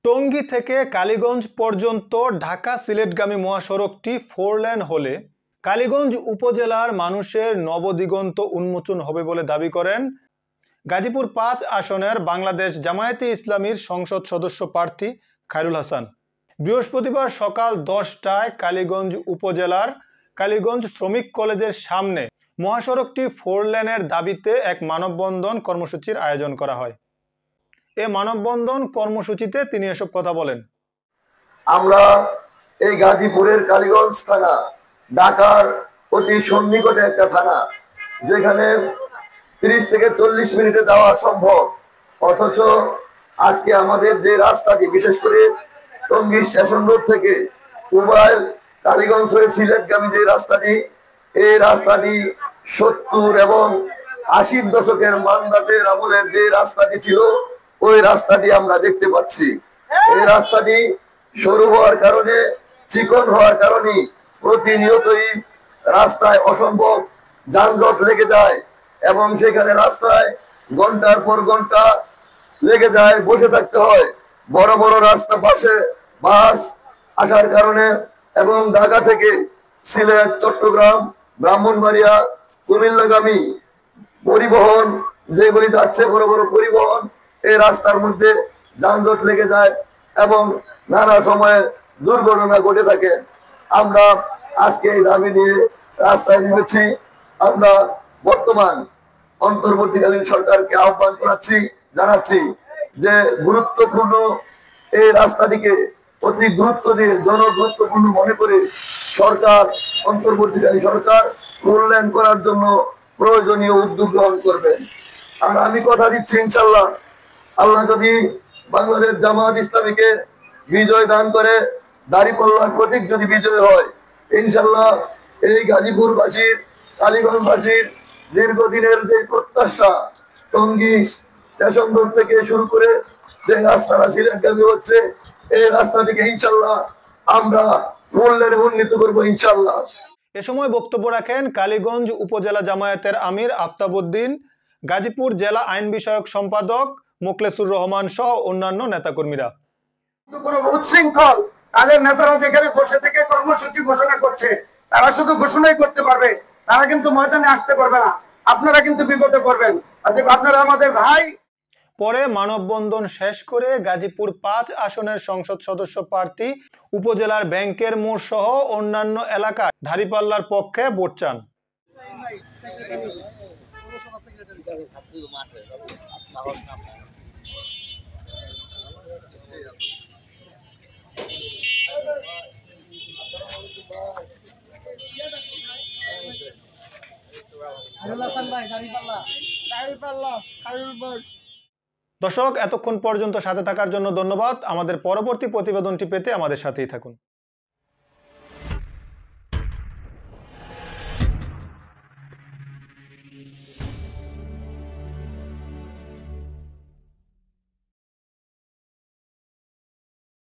টঙ্গী থেকে কালীগঞ্জ পর্যন্ত ঢাকা সিলেটগামী মহাসড়কটি 4 লেন হলে কালীগঞ্জ উপজেলার মানুষের নবদিগন্ত উন্মোচন হবে বলে দাবি করেন গাজীপুর ৫ আসনের বাংলাদেশ জামায়াতে ইসলামীর সংসদ সদস্য প্রার্থী খায়রুল হাসান। বৃহস্পতিবার সকাল ১০টায় কালীগঞ্জ উপজেলার কালীগঞ্জ শ্রমিক কলেজের সামনে মহাসড়কটি 4 লেনের দাবিতে এক মানববন্ধন কর্মসূচির আয়োজন করা হয়। এ মানববন্ধন কর্মসূচিতে তিনি এসব কথা বলেন। আমরা এই গাজীপুরের কালীগঞ্জ থানা ঢাকার অতি সন্নিকটে একটা থানা, যেখানে ৩০ থেকে ৪০ মিনিটে যাওয়া সম্ভব। অথচ আজকে আমাদের যে রাস্তাটি, বিশেষ করে টঙ্গী স্টেশন রোড থেকে মোবাইল কালীগঞ্জ হয়ে সিলেটগামী যে রাস্তাটি, এই রাস্তাটি ৭০ এবং ৮০ দশকের মান্দাতের আমলের যে রাস্তাটি ছিল, ওই রাস্তাটি আমরা দেখতে পাচ্ছি। এই রাস্তাটি সরু হওয়ার কারণে, চিকন হওয়ার কারণে প্রতিনিয়তই রাস্তায় অসম্ভব যানজট লেগে যায় এবং সেখানে রাস্তায় ঘন্টার পর ঘন্টা লেগে যায়, বসে থাকতে হয়। বড় বড় রাস্তা পাশে বাস আসার কারণে এবং ঢাকা থেকে সিলেট, চট্টগ্রাম, ব্রাহ্মণবাড়িয়া, কুমিল্লাগামী পরিবহন যেগুলি যাচ্ছে, বড় বড় পরিবহন, এই রাস্তার মধ্যে যানজট লেগে যায় এবং নানা সময়ে দুর্ঘটনা ঘটে থাকে। আমরা আজকে এই দাবি নিয়ে রাস্তায় নেমেছি। আমরা বর্তমান অন্তর্বর্তীকালীন সরকারকে আহ্বান জানাচ্ছি যে গুরুত্বপূর্ণ এই রাস্তাটিকে অতি গুরুত্ব দিয়ে, জনগুরুত্বপূর্ণ মনে করে সরকার, অন্তর্বর্তীকালীন সরকার 4 লেন করার জন্য প্রয়োজনীয় উদ্যোগ গ্রহণ করবেন। আর আমি কথা দিচ্ছি, ইনশাল্লাহ আল্লাহ যদি বাংলাদেশ জামায়াত ইসলামীকে বিজয় দান করে, দাঁড়িপাল্লার প্রতীক যদি বিজয় হয়, ইনশাল্লাহ এই গাজীপুরবাসীর, কালীগঞ্জবাসীর দীর্ঘদিনের যে প্রত্যাশা, টঙ্গী স্টেশন রোড থেকে শুরু করে যে রাস্তাটা সিলেটগামী হচ্ছে, এই রাস্তাটিকে ইনশাল্লাহ আমরা 4 লেনে উন্নীত করবো ইনশাল্লাহ। এ সময় বক্তব্য রাখেন কালীগঞ্জ উপজেলা জামায়াতের আমির আফতাবউদ্দিন, গাজীপুর জেলা আইন বিষয়ক সম্পাদক মোখলেসুর রহমান সহ অন্যান্য নেতাকর্মীরা। কোনো উচ্ছৃঙ্খল তাদের নেতারা যেখানে বসে থেকে কর্মসূচি ঘোষণা করছে, তারা শুধু ঘোষণাই করতে পারবে, তারা কিন্তু ময়দানে আসতে পারবে না। আপনারা কিন্তু বিপদে পড়বেন। আপনারা আমাদের ভাই। পরে মানববন্ধন শেষ করে গাজীপুর ৫ আসনের সংসদ সদস্য প্রার্থী উপজেলার ব্যাংকের মোড় সহ অন্যান্য এলাকায় দাঁড়িপাল্লার পক্ষে ভোট চান। দর্শক, এতক্ষণ পর্যন্ত সাথে থাকার জন্য ধন্যবাদ। আমাদের পরবর্তী প্রতিবেদনটি পেতে আমাদের সাথেই থাকুন।